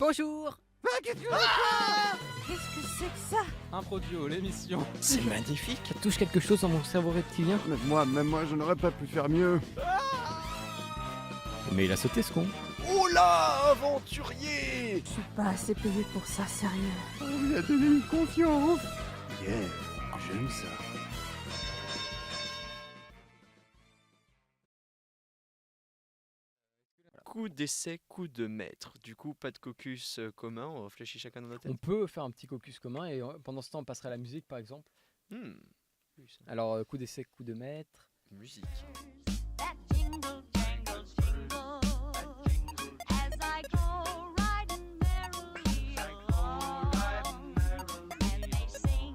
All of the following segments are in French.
Bonjour. Qu'est-ce que c'est que ça? Improdio, l'émission. C'est magnifique. Ça touche quelque chose dans mon cerveau reptilien. Même moi, je n'aurais pas pu faire mieux. Mais il a sauté ce con. Oh là, aventurier! Je suis pas assez payé pour ça, sérieux. On lui a donné une confiance. Yeah, j'aime ça. Coup d'essai, coup de maître. Du coup, pas de caucus commun, on réfléchit chacun dans notre On tête. peut faire un petit caucus commun et pendant ce temps on passerait à la musique par exemple. Hmm. Oui, ça. Alors coup d'essai, coup de maître. Musique. That jingle, jangle, jingle, as I go riding merrily along, and they sing,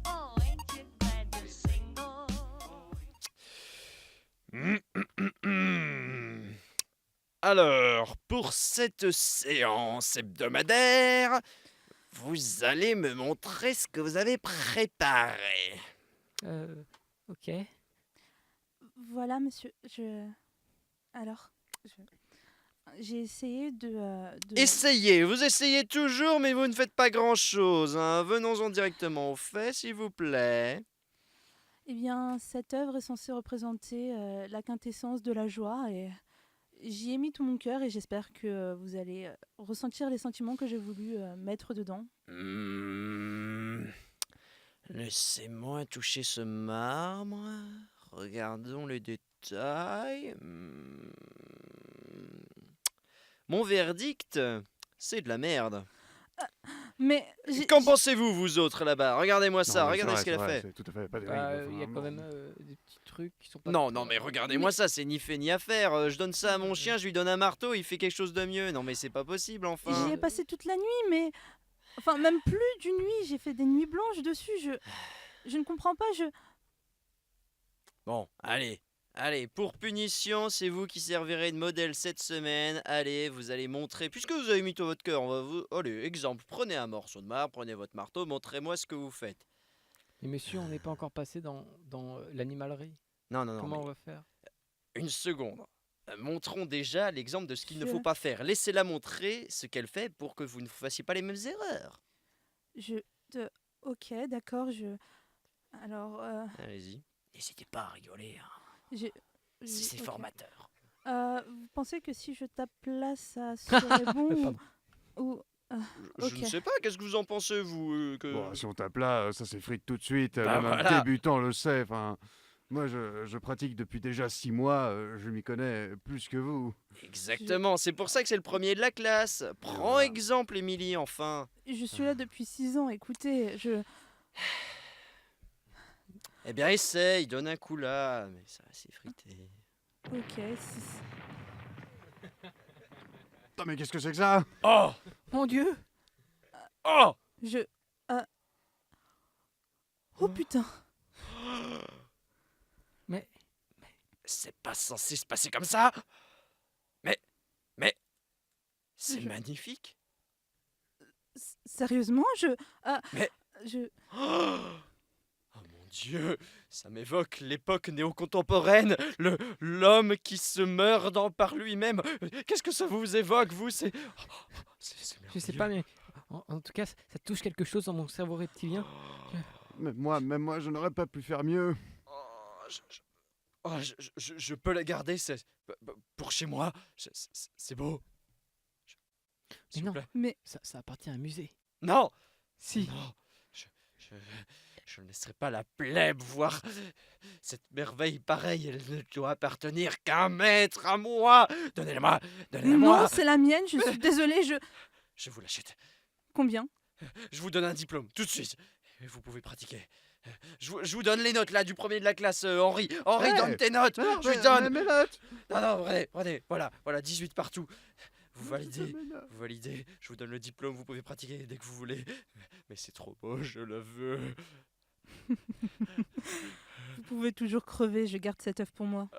oh, ain't you glad you're single? Alors, pour cette séance hebdomadaire, vous allez me montrer ce que vous avez préparé. Ok. Voilà, monsieur, Alors, j'ai essayé de... Essayez, vous essayez toujours, mais vous ne faites pas grand-chose. Hein. Venons-en directement au fait, s'il vous plaît. Eh bien, cette œuvre est censée représenter la quintessence de la joie et j'y ai mis tout mon cœur et j'espère que vous allez ressentir les sentiments que j'ai voulu mettre dedans. Laissez-moi toucher ce marbre. Regardons les détails. Mon verdict, c'est de la merde. Mais Qu'en pensez-vous, vous autres, là-bas? Regardez-moi ça, Non, mais regardez c'est ce qu'elle a vrai, fait. c'est tout à fait pas Il terrible. y a Enfin, quand même bon. des petits trucs qui sont pas... Non, mais regardez-moi ça, c'est ni fait ni à faire. Je donne ça à mon chien, je lui donne un marteau, il fait quelque chose de mieux. Non, mais c'est pas possible, j'y enfin. ai passé toute la nuit, mais... Enfin, même plus d'une nuit, j'ai fait des nuits blanches dessus, je ne comprends pas, Bon, allez, pour punition, c'est vous qui servirez de modèle cette semaine. Allez, vous allez montrer, puisque vous avez mis tout votre cœur, on va vous... Allez, exemple, prenez un morceau de marbre, prenez votre marteau, montrez-moi ce que vous faites. Mais monsieur, on n'est pas encore passé dans l'animalerie. Non, Comment mais on va faire? une seconde. Montrons déjà l'exemple de ce qu'il ne Je- faut pas faire. Laissez-la montrer ce qu'elle fait pour que vous ne fassiez pas les mêmes erreurs. Ok, d'accord, Alors, Allez-y. N'hésitez pas à rigoler, hein. C'est ok. formateur. Vous pensez que si je tape là, ça serait bon Pardon. ou... Je Ok. ne sais pas, qu'est-ce que vous en pensez, vous que... Bon, si on tape là, ça s'effrite tout de suite. Bah Même un voilà. débutant le sait. Enfin, moi, je pratique depuis déjà 6 mois. Je m'y connais plus que vous. Exactement, c'est pour ça que c'est le premier de la classe. Prends Voilà. exemple, Émilie, enfin. Je suis là depuis 6 ans, écoutez, Eh bien, essaye, donne un coup là. Mais ça va s'effriter. Ok, Putain, mais qu'est-ce que c'est que ça? Oh Mon Dieu! Oh je... Oh putain! Mais C'est pas censé se passer comme ça. Mais... C'est Je- magnifique. Sérieusement, Mais- Oh mon Dieu, ça m'évoque l'époque néo-contemporaine, l'homme qui se meurt par lui-même. Qu'est-ce que ça vous évoque, vous? C'est je sais pas, mais en tout cas, ça touche quelque chose dans mon cerveau reptilien. Même moi, je n'aurais pas pu faire mieux. Je peux la garder, c'est pour chez moi. C'est beau. S'il vous non. plaît. Mais Ça appartient à un musée. Non, Si. non, je ne laisserai pas la plèbe voir cette merveille pareille. Elle ne doit appartenir qu'à un maître, à moi. Donnez-la-moi, donnez-la-moi. non, c'est la mienne, je suis désolée, Je vous l'achète. Combien? Je vous donne un diplôme, tout de suite. Et vous pouvez pratiquer. Je vous donne les notes là du premier de la classe, Henri. Henri, Ouais. donne tes notes. Non, Je lui donne. mes notes. Non, prenez. Voilà, 18 partout. Vous validez. Je vous donne le diplôme, vous pouvez pratiquer dès que vous voulez. Mais c'est trop beau, je le veux. Vous pouvez toujours crever, je garde cette œuvre pour moi.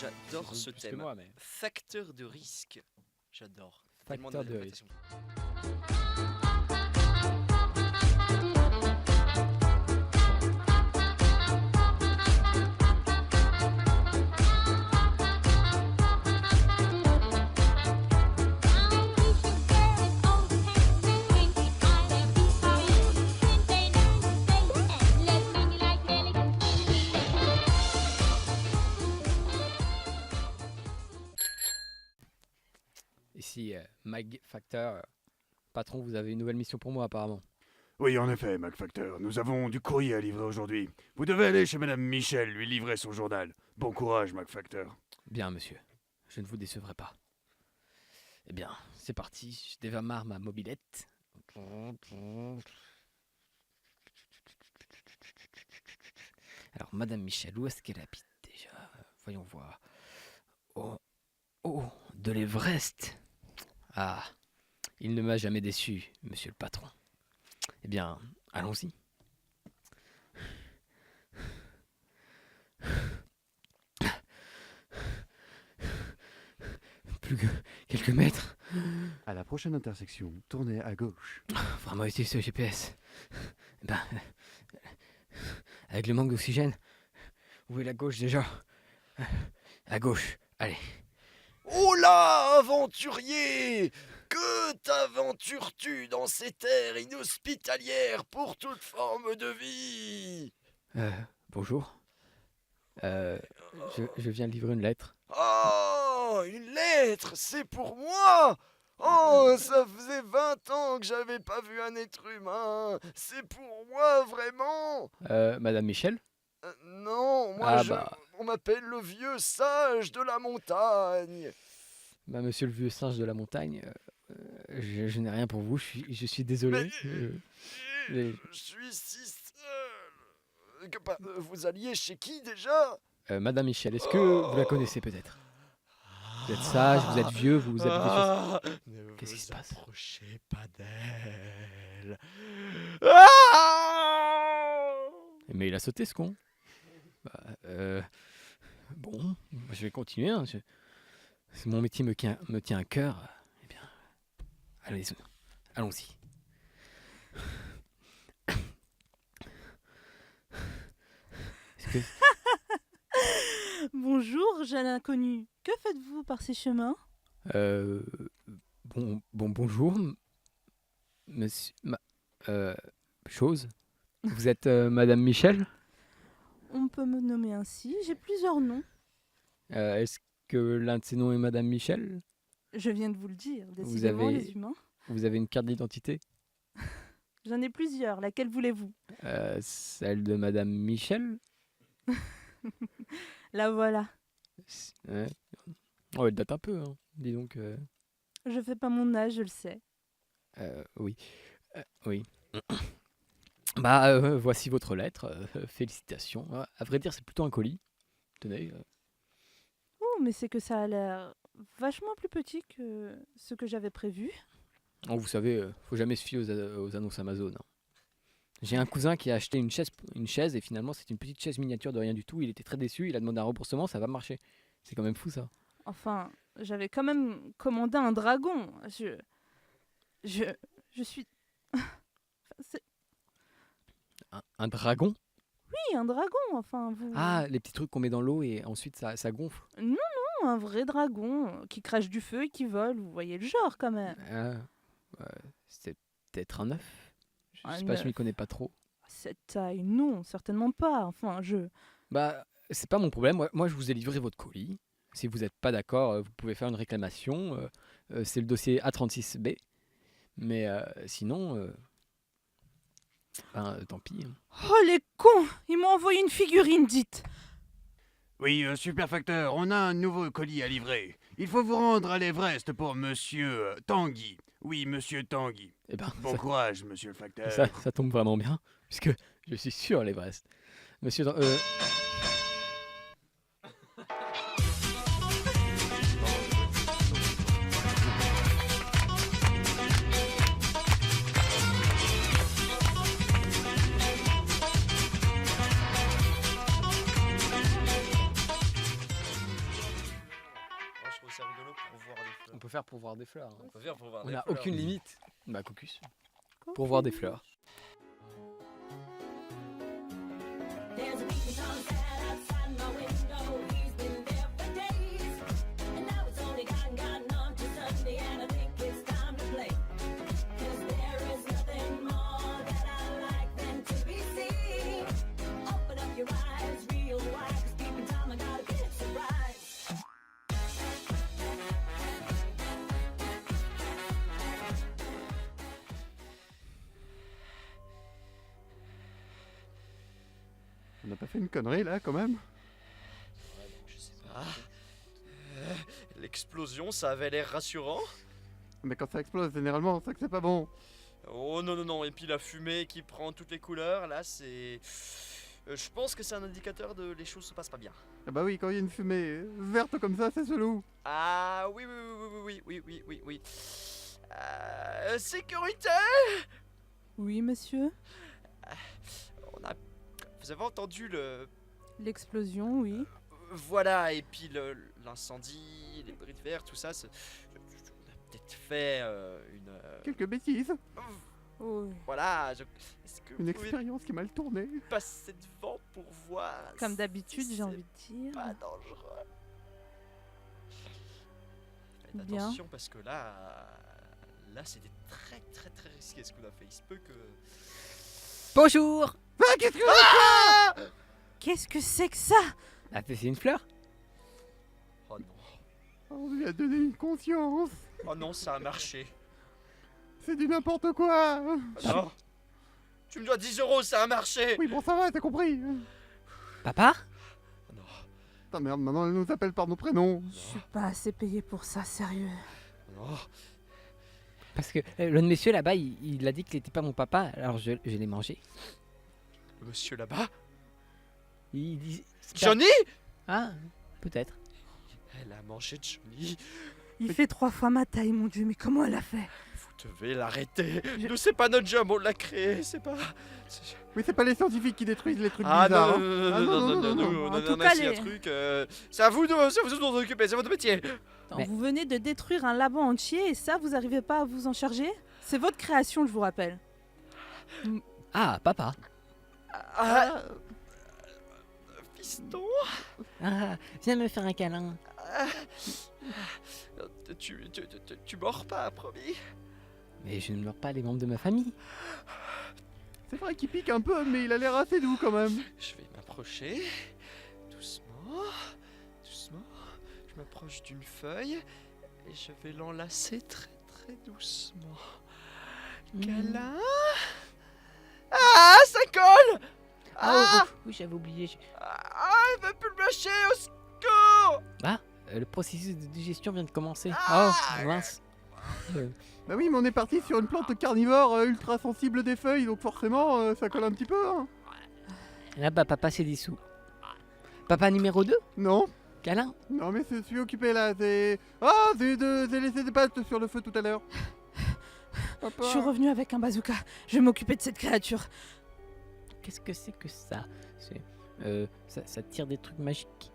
J'adore ce Plus que thème. moi, mais Facteur de risque. J'adore. Tellement facteur de d'interprétation. Ici, Mike Factor. Patron, vous avez une nouvelle mission pour moi apparemment. Oui, en effet, MacFactor, nous avons du courrier à livrer aujourd'hui. Vous devez aller chez Madame Michel lui livrer son journal. Bon courage, MacFactor. Bien, monsieur. Je ne vous décevrai pas. Eh bien, c'est parti. Je démarre ma mobilette. Alors, Madame Michel, où est-ce qu'elle habite déjà? Voyons voir. Oh, oh, de l'Everest. Ah, il ne m'a jamais déçu, monsieur le patron. Eh bien, allons-y. Plus que quelques mètres. À la prochaine intersection, tournez à gauche. Vraiment utile ce GPS. Eh ben, avec le manque d'oxygène, où est la gauche déjà? À gauche, allez. Oh là, aventurier! Que t'aventures-tu dans ces terres inhospitalières pour toute forme de vie? Bonjour. Je viens de livrer une lettre. Oh, une lettre, c'est pour moi! Oh, ça faisait 20 ans que j'avais pas vu un être humain. C'est pour moi, vraiment? Madame Michel? Non, moi, Ah bah. on m'appelle le vieux sage de la montagne. Bah, monsieur le vieux singe de la montagne, je n'ai rien pour vous, je suis désolé. Mais- Je suis si seul. Vous alliez chez qui déjà? Madame Michel, est-ce que vous la connaissez peut-être? Vous êtes sage, vous êtes vieux, vous habitez sur... Ne Qu'est-ce qui se passe? approchez pas d'elle. Ah Mais il a sauté ce con. Bon, je vais continuer. Hein, si mon métier me tient à cœur, eh bien, allons-y. Est-ce que... Bonjour, jeune inconnu. Que faites-vous par ces chemins? Bonjour, monsieur... chose. Vous êtes Madame Michel? On peut me nommer ainsi, j'ai plusieurs noms. Est-ce que l'un de ces noms est Madame Michel? Je viens de vous le dire, décidément avez- les humains. Vous avez une carte d'identité? J'en ai plusieurs, laquelle voulez-vous? Celle de Madame Michel? La voilà. Ouais. Oh, elle date un peu, hein. Dis donc. Je fais pas mon âge, je le sais. Oui. Oui. Voici votre lettre. Félicitations. À vrai dire, c'est plutôt un colis. Tenez. Oh, mais c'est que ça a l'air vachement plus petit que ce que j'avais prévu. Oh, vous savez, faut jamais se fier aux annonces Amazon, hein. J'ai un cousin qui a acheté une chaise et finalement c'est une petite chaise miniature de rien du tout. Il était très déçu, il a demandé un remboursement, ça va marcher. C'est quand même fou ça. Enfin, j'avais quand même commandé un dragon. Je suis... C'est... Un dragon? Oui, un dragon, enfin, vous... Ah, les petits trucs qu'on met dans l'eau et ensuite ça gonfle. Non, un vrai dragon qui crache du feu et qui vole, vous voyez le genre quand même. C'est peut-être un œuf. Je Un sais pas, je m'y œuf. connais pas trop. Cette taille, non, certainement pas. Enfin, Bah, c'est pas mon problème. Moi, je vous ai livré votre colis. Si vous n'êtes pas d'accord, vous pouvez faire une réclamation. C'est le dossier A36B. Mais sinon, tant pis, hein. Oh, les cons! Ils m'ont envoyé une figurine, dites! Oui, Superfacteur, on a un nouveau colis à livrer. Il faut vous rendre à l'Everest pour Monsieur Tanguy. Oui, Monsieur Tanguy. Eh ben, Bon courage, Monsieur le Facteur. ça tombe vraiment bien, puisque je suis sûr l'Everest. Monsieur, c'est rigolo pour voir des On fleurs. peut faire pour voir des fleurs. hein. On peut faire pour voir On des n'a fleurs. aucune limite. Bah, Cocus. Pour voir des fleurs. There's a beach on sat outside my window. He's been there for days. And now it's only gotten on to Sunday. And I think it's time to play. 'Cause there is nothing more that I like than to be seen. Open up your eyes real wide. 'Cause keeping time, I gotta get surprised. On n'a pas fait une connerie là quand même? Je sais pas. L'explosion, ça avait l'air rassurant. Mais quand ça explose, généralement, c'est que c'est pas bon. Oh non, non, non. Et puis la fumée qui prend toutes les couleurs, là, c'est. Je pense que c'est un indicateur de les choses se passent pas bien. Ah bah oui, quand il y a une fumée verte comme ça, c'est chelou. Ah oui, oui, oui, oui, oui, oui, oui, oui, oui. Sécurité! Oui, monsieur. On a. Vous avez entendu le. L'explosion, oui. Voilà, et puis l'incendie, les bruits de verre, tout ça. On a peut-être fait une. Quelques bêtises. Oh, oui. Voilà. Est-ce que Une vous pouvez expérience qui est mal tournée. passer devant pour voir? Comme d'habitude, si j'ai envie de dire. Pas dangereux. Faites Bien. attention parce que là c'était très très très risqué ce qu'on a fait. Il se peut que. Bonjour. Ah, qu'est-ce que Qu'est-ce que c'est que ça? Ah, c'est une fleur? Oh non. On lui a donné une conscience. Oh non, ça a marché. C'est du n'importe quoi. Ah non. Tu me dois 10 €, ça a marché. Oui, bon, ça va, t'as compris. Papa? Oh non. Putain, merde, maintenant elle nous appelle par nos prénoms. Je suis pas assez payé pour ça, sérieux. Oh non. Parce que l'autre monsieur là-bas, il a dit qu'il n'était pas mon papa, alors je l'ai mangé. Le monsieur là-bas. Il dit. c'est pas- Johnny. Ah, peut-être. Elle a mangé Johnny. Il fait 3 fois ma taille, mon Dieu, mais comment elle a fait? Vous devez l'arrêter. Je- Nous, c'est pas notre job, on l'a créé, c'est pas. Oui, c'est pas les scientifiques qui détruisent les trucs Ah bizarres. non, hein. non, Ah, non, non, non, non, En on tout a cas, ici un les- truc. C'est à vous de vous en occuper, c'est votre métier. Attends, Mais- vous venez de détruire un labo entier et ça, vous n'arrivez pas à vous en charger? C'est votre création, je vous rappelle. Ah, papa. Ah, fiston. Ah, viens me faire un câlin. Tu mords pas, promis. Mais je ne meurs pas les membres de ma famille. C'est vrai qu'il pique un peu, mais il a l'air assez doux quand même. Je vais m'approcher. Doucement. Doucement. Je m'approche d'une feuille. Et je vais l'enlacer très très doucement. Câlin. Ah, ça colle. Ah, oui, j'avais oublié. il veut plus le lâcher, au secours. Le processus de digestion vient de commencer. Ah Oh, mince. Bah oui, mais on est parti sur une plante carnivore ultra sensible des feuilles, donc forcément ça colle un petit peu. Hein. Là, bah, papa s'est dissous. Papa numéro 2? Non, Câlin? non, mais je suis occupé là. C'est. Ah, j'ai laissé des pâtes sur le feu tout à l'heure. Papa. Je suis revenu avec un bazooka. Je vais m'occuper de cette créature. Qu'est-ce que c'est que ça? Ça tire des trucs magiques.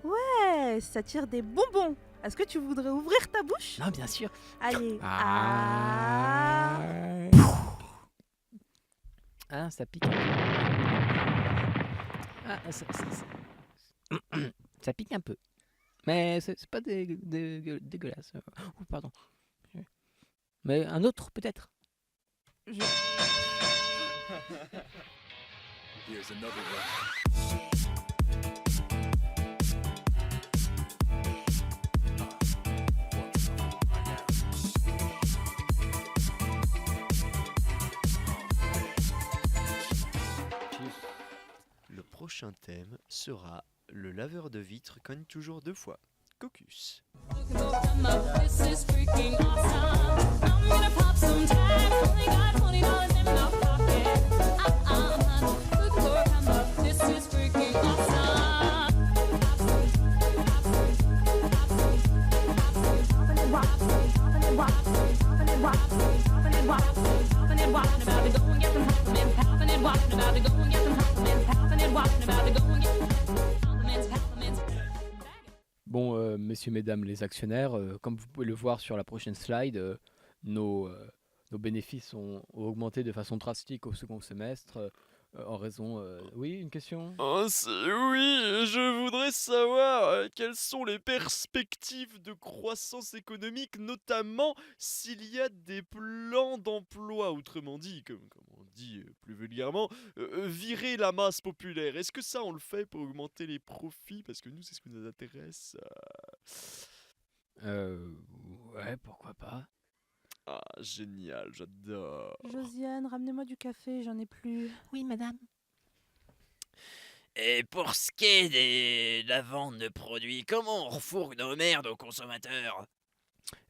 Ouais, ça tire des bonbons. Est-ce que tu voudrais ouvrir ta bouche? Non, bien sûr. Allez. Ah, Ah. Ah, ça pique. Ah, ça pique un peu. Mais c'est pas dégueulasse. Oh, pardon. Mais un autre, peut-être. Le prochain thème sera le laveur de vitres cogne toujours 2 fois. Cocus. This is freaking awesome. I'm gonna pop some tags. Only got $20 in my pocket. Look for a come up. This is freaking awesome. Bon, messieurs, mesdames les actionnaires, comme vous pouvez le voir sur la prochaine slide, nos bénéfices ont augmenté de façon drastique au second semestre en raison... Oui, une question? Oui, je voudrais savoir quelles sont les perspectives de croissance économique, notamment s'il y a des plans d'emploi, autrement dit, comme on dit plus vulgairement, virer la masse populaire. Est-ce que ça, on le fait pour augmenter les profits? Parce que nous, c'est ce qui nous intéresse. Ouais, pourquoi pas. Ah, génial, j'adore. Josiane, ramenez-moi du café, j'en ai plus. Oui, madame. Et pour ce qui est de la vente de produits, comment on refourgue nos merdes aux consommateurs?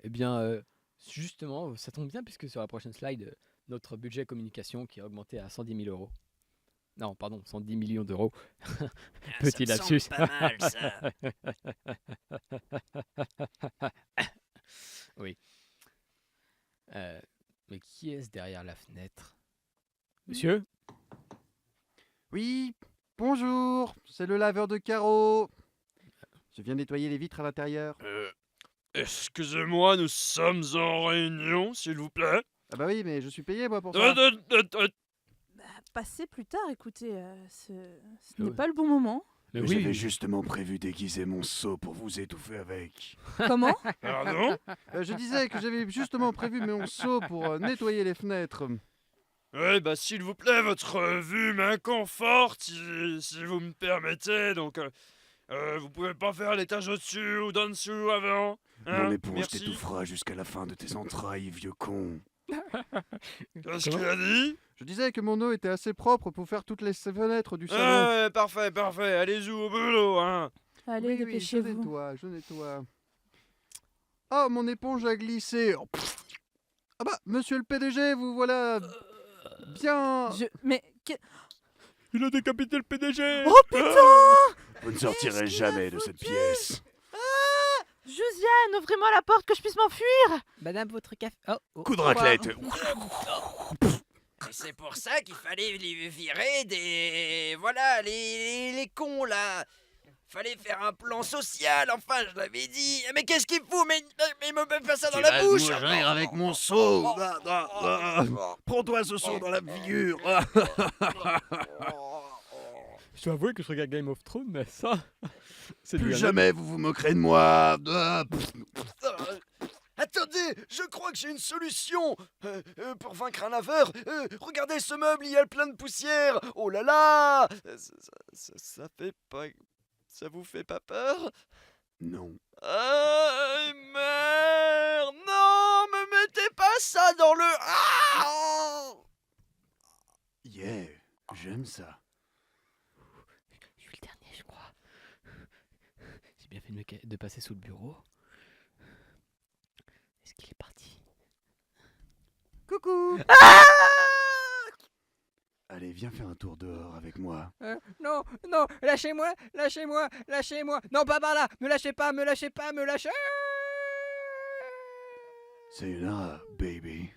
Eh bien, justement, ça tombe bien puisque sur la prochaine slide, notre budget communication qui a augmenté à 110 000 euros. Non, pardon, 110 millions d'euros. Ah, Petit ça me lapsus. semble pas mal, ça. Oui. Mais qui est-ce derrière la fenêtre? Monsieur? Oui, bonjour, c'est le laveur de carreaux. Je viens nettoyer les vitres à l'intérieur. Excusez-moi, nous sommes en réunion, s'il vous plaît. Ah bah oui, mais je suis payé moi pour ça. Passez plus tard, écoutez, ce n'est Ouais. pas le bon moment. Mais J'avais justement prévu d'aiguiser mon seau pour vous étouffer avec. Comment? Pardon? Je disais que j'avais justement prévu mon seau pour nettoyer les fenêtres. Ouais, bah s'il vous plaît, votre vue m'inconforte, si vous me permettez, donc vous pouvez pas faire l'étage au-dessus ou d'en dessous avant, hein? Mon éponge Merci. t'étouffera jusqu'à la fin de tes entrailles, vieux con. Qu'est-ce qu'il a dit? Je disais que mon eau était assez propre pour faire toutes les fenêtres du salon. Ouais, parfait, allez-y au boulot, hein. Allez, je dépêchez-vous. nettoie. Oh, mon éponge a glissé. Oh, pff. Ah bah, monsieur le PDG, vous voilà bien... Mais... Il a décapité le PDG. Oh putain! Vous ne sortirez jamais de cette pièce. Josiane, ouvrez-moi la porte que je puisse m'enfuir! Madame, votre café. Oh, Coup de raclette. Et c'est pour ça qu'il fallait les virer des... Voilà, les cons, là. Fallait faire un plan social, enfin, je l'avais dit. Mais qu'est-ce qu'il fout? Mais il me met pas ça dans la bouche. avec mon seau. Prends-toi ce seau dans la figure. Je dois avouer que je regarde Game of Thrones, mais ça... c'est Plus du jamais vous vous moquerez de moi. Attendez, je crois que j'ai une solution pour vaincre un laveur. Regardez ce meuble, il y a plein de poussière. Oh là là, ça fait pas... Ça vous fait pas peur? Non. Ah, merde! Non, me mettez pas ça dans le... Ah! Yeah, j'aime ça. Je suis le dernier, je crois. J'ai bien fait de passer sous le bureau. Est-ce qu'il est parti? Coucou. Allez, viens faire un tour dehors avec moi. non, non, lâchez-moi. Non, pas par là. Me lâchez pas. C'est là, baby.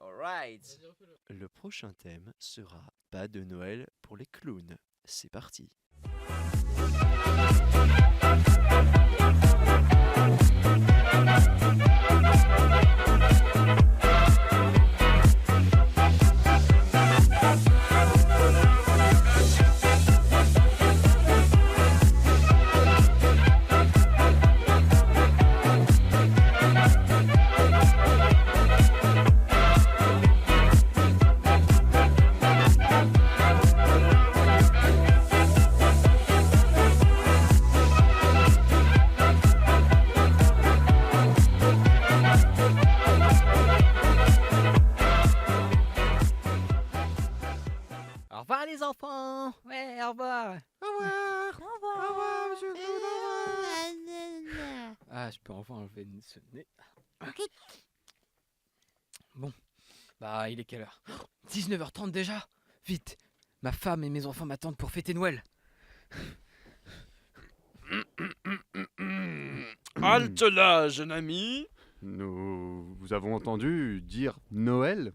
Alright. Le prochain thème sera pas de Noël pour les clowns. C'est parti. Ah, je peux enfin enlever ce nez. Bon, bah il est quelle heure? 19h30 déjà? Vite, ma femme et mes enfants m'attendent pour fêter Noël. Halte là, jeune ami. Nous vous avons entendu dire Noël?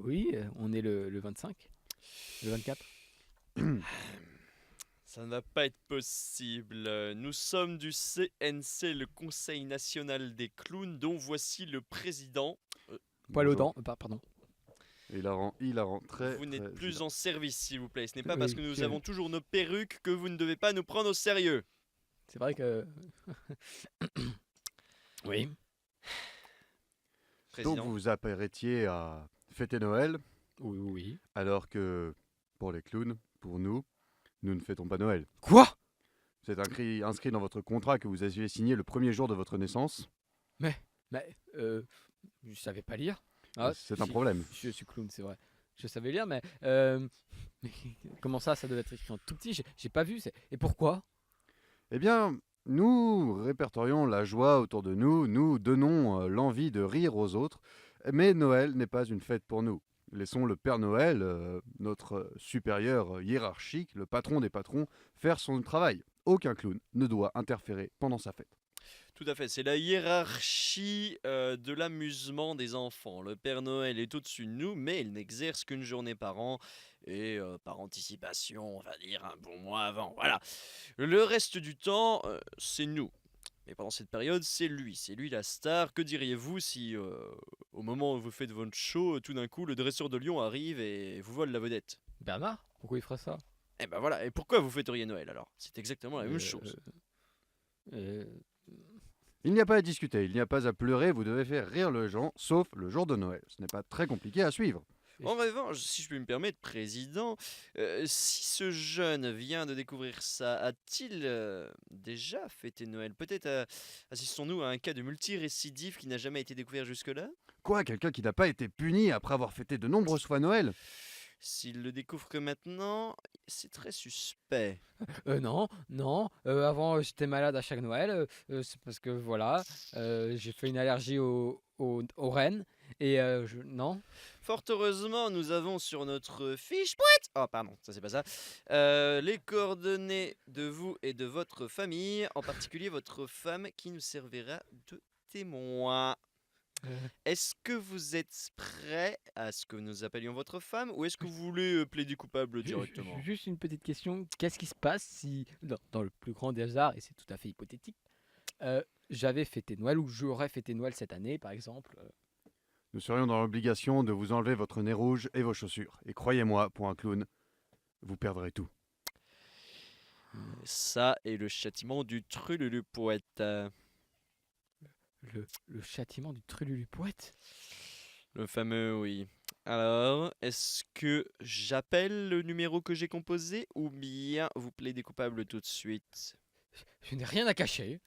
Oui, on est le 25, le 24. Ça ne va pas être possible. Nous sommes du CNC, le Conseil national des clowns, dont voici le président. Poil aux Bonjour. dents, pardon. Hilarant, très. Vous n'êtes très plus hilarant. en service, s'il vous plaît. Ce n'est pas parce Oui, que nous je- avons toujours nos perruques que vous ne devez pas nous prendre au sérieux. C'est vrai que. Oui. Donc Président. vous vous apprêtiez à fêter Noël, Oui, oui. alors que pour les clowns, pour nous, nous ne fêtons pas Noël. Quoi? C'est inscrit dans votre contrat que vous aviez signé le premier jour de votre naissance. Mais, je savais pas lire. Ah, C'est un si, problème. Je suis clown, c'est vrai. Je savais lire, mais, mais comment ça devait être écrit en tout petit? J'ai pas vu. Et pourquoi? Eh bien, nous répertorions la joie autour de nous, nous donnons l'envie de rire aux autres, mais Noël n'est pas une fête pour nous. Laissons le Père Noël, notre supérieur hiérarchique, le patron des patrons, faire son travail. Aucun clown ne doit interférer pendant sa fête. Tout à fait, c'est la hiérarchie de l'amusement des enfants. Le Père Noël est au-dessus de nous, mais il n'exerce qu'une journée par an et par anticipation, on va dire un bon mois avant. Voilà. Le reste du temps, c'est nous. Mais pendant cette période, c'est lui la star. Que diriez-vous si, au moment où vous faites votre show, tout d'un coup, le dresseur de lion arrive et vous vole la vedette? Bernard? Pourquoi il ferait ça? Eh ben voilà, et pourquoi vous fêteriez Noël alors? C'est exactement la même chose. Il n'y a pas à discuter, il n'y a pas à pleurer, vous devez faire rire les gens, sauf le jour de Noël. Ce n'est pas très compliqué à suivre. En revanche, si je puis me permettre, président, si ce jeune vient de découvrir ça, a-t-il déjà fêté Noël? Peut-être assistons-nous à un cas de multirécidive qui n'a jamais été découvert jusque-là? Quoi, quelqu'un qui n'a pas été puni après avoir fêté de nombreuses fois Noël? S'il le découvre que maintenant, c'est très suspect. Non, non. Avant, j'étais malade à chaque Noël. C'est parce que voilà, j'ai fait une allergie aux rennes. Et non. Fort heureusement, nous avons sur notre fiche poète. Oh, pardon, ça c'est pas ça. Les coordonnées de vous et de votre famille, en particulier votre femme, qui nous servira de témoin. Est-ce que vous êtes prêt à ce que nous appelions votre femme ou est-ce que vous voulez plaider coupable directement? Juste une petite question. Qu'est-ce qui se passe si, dans le plus grand des hasards, et c'est tout à fait hypothétique, j'avais fêté Noël ou j'aurais fêté Noël cette année, par exemple? Nous serions dans l'obligation de vous enlever votre nez rouge et vos chaussures. Et croyez-moi, pour un clown, vous perdrez tout. Ça est le châtiment du trululu poète. Le châtiment du Trululu poète? Le fameux, oui. Alors, est-ce que j'appelle le numéro que j'ai composé ou bien vous plaidez coupable tout de suite? Je n'ai rien à cacher.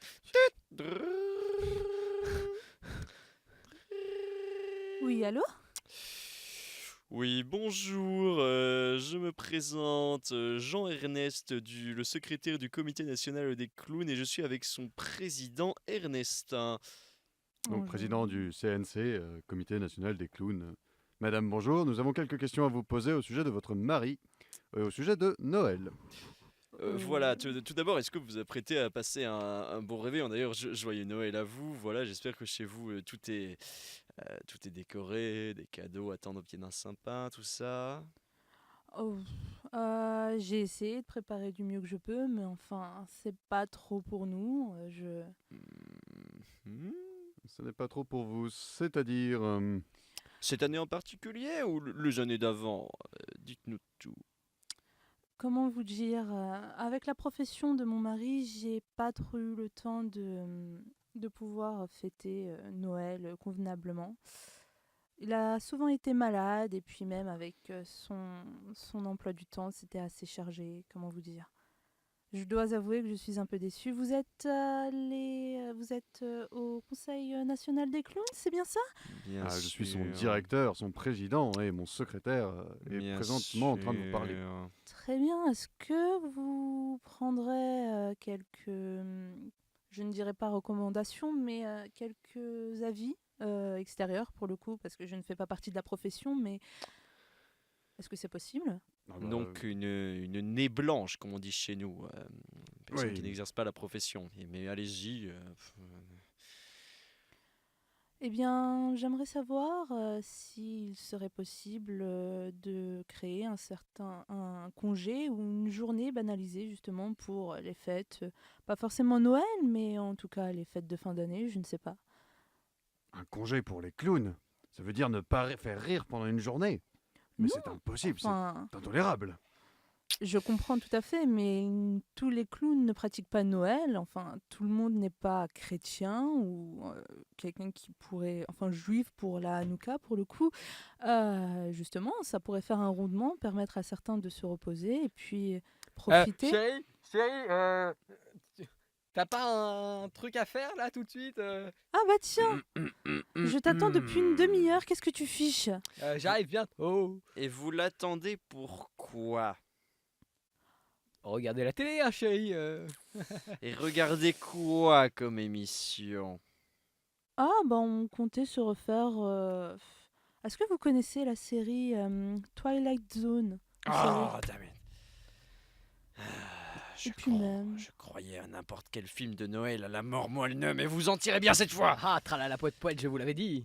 Oui, allô? Oui, bonjour, je me présente, Jean-Ernest, le secrétaire du comité national des clowns, et je suis avec son président Ernestin. Donc, Bonjour. président du CNC, Comité national des clowns. Madame, bonjour. Nous avons quelques questions à vous poser au sujet de votre mari, au sujet de Noël. Voilà, tout d'abord, est-ce que vous vous apprêtez à passer un bon réveillon? D'ailleurs, joyeux Noël à vous. Voilà, j'espère que chez vous, tout est décoré, des cadeaux attendent au pied d'un sapin, tout ça. Oh, j'ai essayé de préparer du mieux que je peux, mais enfin, c'est pas trop pour nous. Mhm. Ce n'est pas trop pour vous, c'est-à-dire... Cette année en particulier ou les années d'avant? Dites-nous tout. Comment vous dire, avec la profession de mon mari, j'ai pas trop eu le temps de pouvoir fêter Noël convenablement. Il a souvent été malade et puis même avec son emploi du temps, c'était assez chargé, comment vous dire. Je dois avouer que je suis un peu déçue. Vous êtes au Conseil national des clowns, c'est bien ça? Bien je suis son sûr. directeur, son président et mon secrétaire est Bien présentement en train de vous parler. sûr. Très bien. Est-ce que vous prendrez je ne dirais pas recommandations, mais quelques avis extérieurs pour le coup, parce que je ne fais pas partie de la profession, mais est-ce que c'est possible? Ah bah, Donc une nez blanche, comme on dit chez nous. Une personne qui Oui. n'exerce pas la profession. Mais allez-y. Eh bien, j'aimerais savoir s'il serait possible de créer un congé ou une journée banalisée justement pour les fêtes, pas forcément Noël, mais en tout cas les fêtes de fin d'année, je ne sais pas. un congé pour les clowns. Ça veut dire ne pas faire rire pendant une journée. Mais Non, c'est impossible, Enfin, c'est intolérable. je comprends tout à fait, mais tous les clowns ne pratiquent pas Noël. Enfin, tout le monde n'est pas chrétien ou quelqu'un qui pourrait, enfin, juif pour la Hanouka pour le coup. Justement, ça pourrait faire un rondement, permettre à certains de se reposer et puis profiter. Chérie, t'as pas un truc à faire là tout de suite Ah bah tiens, je t'attends depuis une demi-heure. Qu'est-ce que tu fiches? J'arrive bientôt. Et vous l'attendez pourquoi? Regardez la télé, hein, chérie. Et regardez quoi comme émission? Ah bah on comptait se refaire. Est-ce que vous connaissez la série Twilight Zone? Une série. Ah, damn it. Je, Et puis même. je croyais à n'importe quel film de Noël à la mort moelle mais vous en tirez bien cette fois! Ah, tralala poète poète, je vous l'avais dit.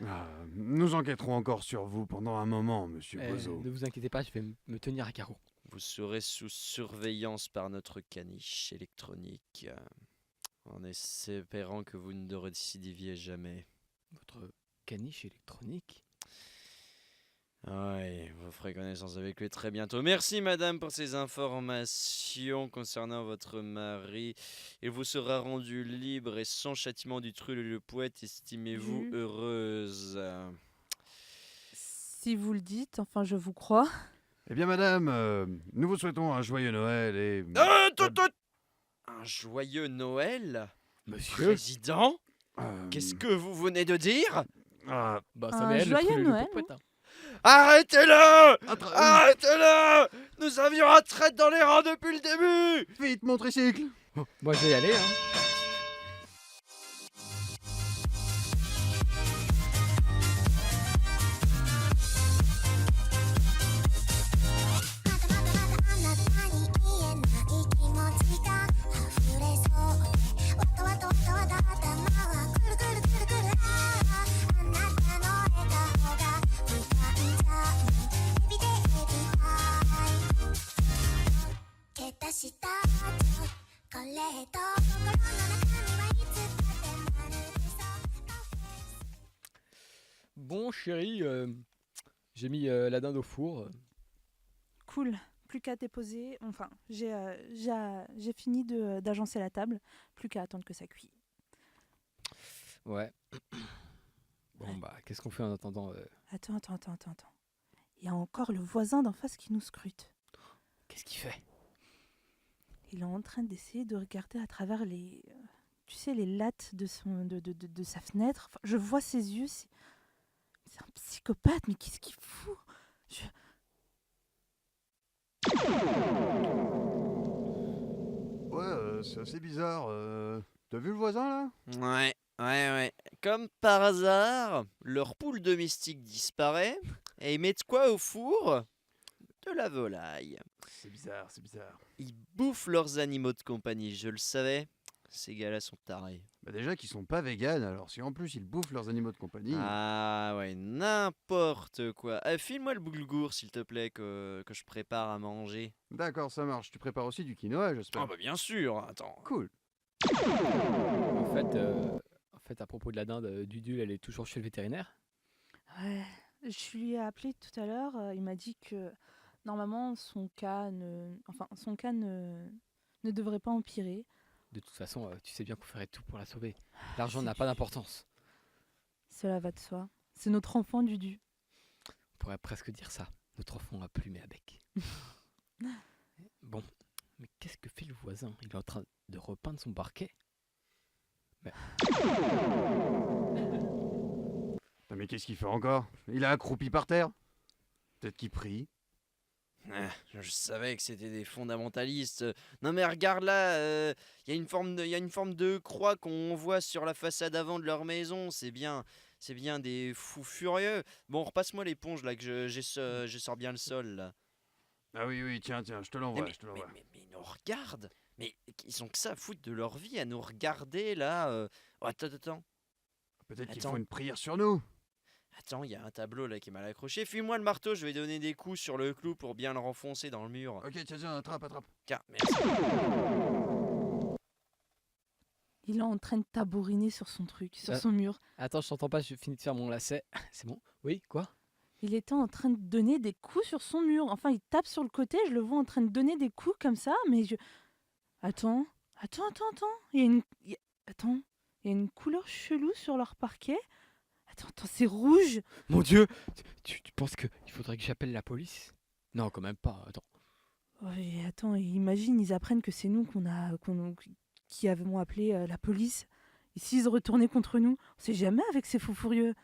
Ah, nous enquêterons encore sur vous pendant un moment, monsieur Bozo. Ne vous inquiétez pas, je vais me tenir à carreau. Vous serez sous surveillance par notre caniche électronique, en espérant que vous ne récidiviez jamais. Votre caniche électronique? Oui, vous ferez connaissance avec lui très bientôt. Merci madame pour ces informations concernant votre mari. Il vous sera rendu libre et sans châtiment du trull et le poète, estimez-vous Du- heureuse. Si vous le dites, enfin je vous crois. Eh bien, madame, nous vous souhaitons un joyeux Noël et... Un joyeux Noël, Monsieur? président? euh, Qu'est-ce que vous venez de dire? ah, Bah, Un ça m'aide, le joyeux truc, le Noël, poète, hein. Arrêtez-le! attra- Arrêtez-le! Nous avions un traître dans les rangs depuis le début! Vite, mon tricycle! Moi, je vais y aller, hein. Bon, chérie, j'ai mis la dinde au four. Cool. Plus qu'à déposer. Enfin, j'ai fini d'agencer la table. Plus qu'à attendre que ça cuise. Ouais. Bon, bah, qu'est-ce qu'on fait en attendant Attends. Il y a encore le voisin d'en face qui nous scrute. Qu'est-ce qu'il fait? Il est en train d'essayer de regarder à travers les, tu sais, les lattes de sa fenêtre. Enfin, je vois ses yeux. C'est un psychopathe, mais qu'est-ce qu'il fout? Ouais, c'est assez bizarre. T'as vu le voisin, là? Ouais. Comme par hasard, leur poule domestique disparaît et ils mettent quoi au four? De la volaille. C'est bizarre. Ils bouffent leurs animaux de compagnie, je le savais. Ces gars-là sont tarés. Bah déjà qu'ils sont pas véganes, alors si en plus ils bouffent leurs animaux de compagnie... Ah ouais, n'importe quoi. File-moi le boulgour, s'il te plaît, que je prépare à manger. D'accord, ça marche. Tu prépares aussi du quinoa, j'espère. Ah bah bien sûr, attends. Cool. En fait, à propos de la dinde, Dudule, elle est toujours chez le vétérinaire. Ouais, je lui ai appelé tout à l'heure. Il m'a dit que normalement son cas ne devrait pas empirer. De toute façon, tu sais bien qu'on ferait tout pour la sauver. L'argent c'est n'a pas du- d'importance. Cela va de soi. C'est notre enfant Dudu. On pourrait presque dire ça. Notre enfant a plumé à bec. Bon, mais qu'est-ce que fait le voisin? Il est en train de repeindre son parquet. Putain, mais qu'est-ce qu'il fait encore? Il est accroupi par terre. Peut-être qu'il prie. Je savais que c'était des fondamentalistes. Non mais regarde là, il y a une forme de croix qu'on voit sur la façade avant de leur maison. C'est bien des fous furieux. Bon, repasse-moi l'éponge là que je sors bien le sol là. Ah oui, oui, tiens, je te l'envoie, je te l'envoie. Mais ils nous regardent. Mais ils ont que ça à foutre de leur vie à nous regarder là. Oh, attends. Peut-être qu'ils Attends. font une prière sur nous. Attends, il y a un tableau là qui est mal accroché. File-moi le marteau, je vais donner des coups sur le clou pour bien le renfoncer dans le mur. Ok, tiens, attrape. Tiens, merci. Il est en train de tabouriner sur son truc, sur son mur. Attends, je t'entends pas, je finis de faire mon lacet. C'est bon? Oui, quoi? Il était en train de donner des coups sur son mur. Enfin, il tape sur le côté, je le vois en train de donner des coups comme ça, mais je... Attends. Attends, il y a une couleur chelou sur leur parquet. Attends, c'est rouge. Mon Dieu! Tu penses qu'il faudrait que j'appelle la police? Non, quand même pas, attends. Ouais, attends, imagine, ils apprennent que c'est nous qui avons appelé la police. Et s'ils se retournaient contre nous, on sait jamais avec ces fous furieux.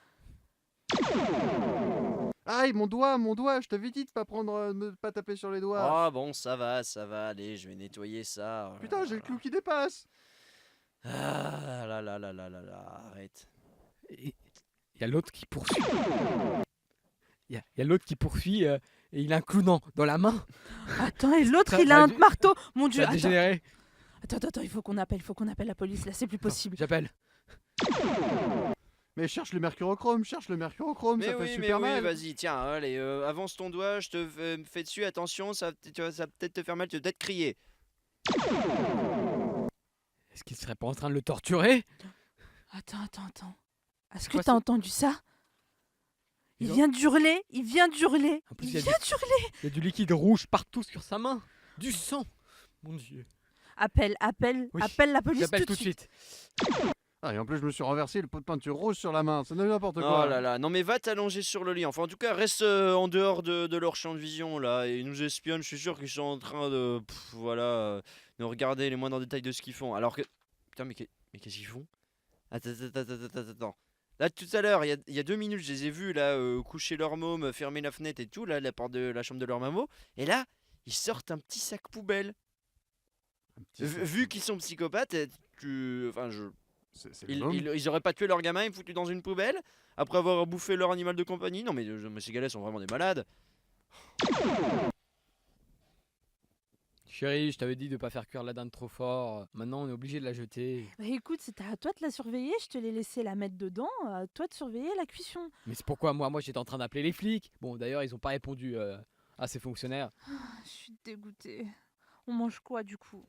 Aïe, mon doigt, je t'avais dit de pas taper sur les doigts. Oh bon, ça va, allez, je vais nettoyer ça. Oh là Putain, j'ai le là. clou qui dépasse. Ah là, arrête. Il y a l'autre qui poursuit. Il y a l'autre qui poursuit et il a un clou dans la main. Attends, et l'autre, Ça- il ça a a un dû- marteau. Mon Dieu, Ça a dégénéré. attends, il faut qu'on appelle la police. Là, c'est plus possible. J'appelle. Mais cherche le mercurochrome, ça Mais fait oui, super mal. vas-y, tiens, allez, avance ton doigt, je te fais dessus, attention, ça va peut-être te faire mal, tu vas peut-être crier. Est-ce qu'il serait pas en train de le torturer? Attends. Est-ce que Quoi, t'as c'est- entendu ça? Il Ils ont- vient d'hurler. En plus, il y a il y a du liquide rouge partout sur sa main. Du sang. Mon Dieu. Appelle Oui. la police J'appelle tout de suite. Ah, et en plus, je me suis renversé le pot de peinture rouge sur la main, c'est n'importe Oh quoi. là là, non mais va t'allonger sur le lit, enfin en tout cas reste en dehors de leur champ de vision là, et ils nous espionnent, je suis sûr qu'ils sont en train de, de regarder les moindres détails de ce qu'ils font, alors que... Putain mais qu'est-ce qu'ils font? Attends. Là tout à l'heure, il y a 2 minutes, je les ai vus là, coucher leur môme, fermer la fenêtre et tout, là, la porte de la chambre de leur maman, et là, ils sortent un petit sac poubelle. Un petit sac. Vu qu'ils sont psychopathes, C'est le môme. ils auraient pas tué leur gamin et foutu dans une poubelle après avoir bouffé leur animal de compagnie. Non mais ces gars-là sont vraiment des malades. Chérie, je t'avais dit de pas faire cuire la dinde trop fort. Maintenant, on est obligé de la jeter. Bah écoute, c'était à toi de la surveiller. Je te l'ai laissé la mettre dedans. À toi de surveiller la cuisson. Mais c'est pourquoi moi j'étais en train d'appeler les flics. Bon, d'ailleurs, ils ont pas répondu à ces fonctionnaires. Je suis dégoûtée. On mange quoi du coup?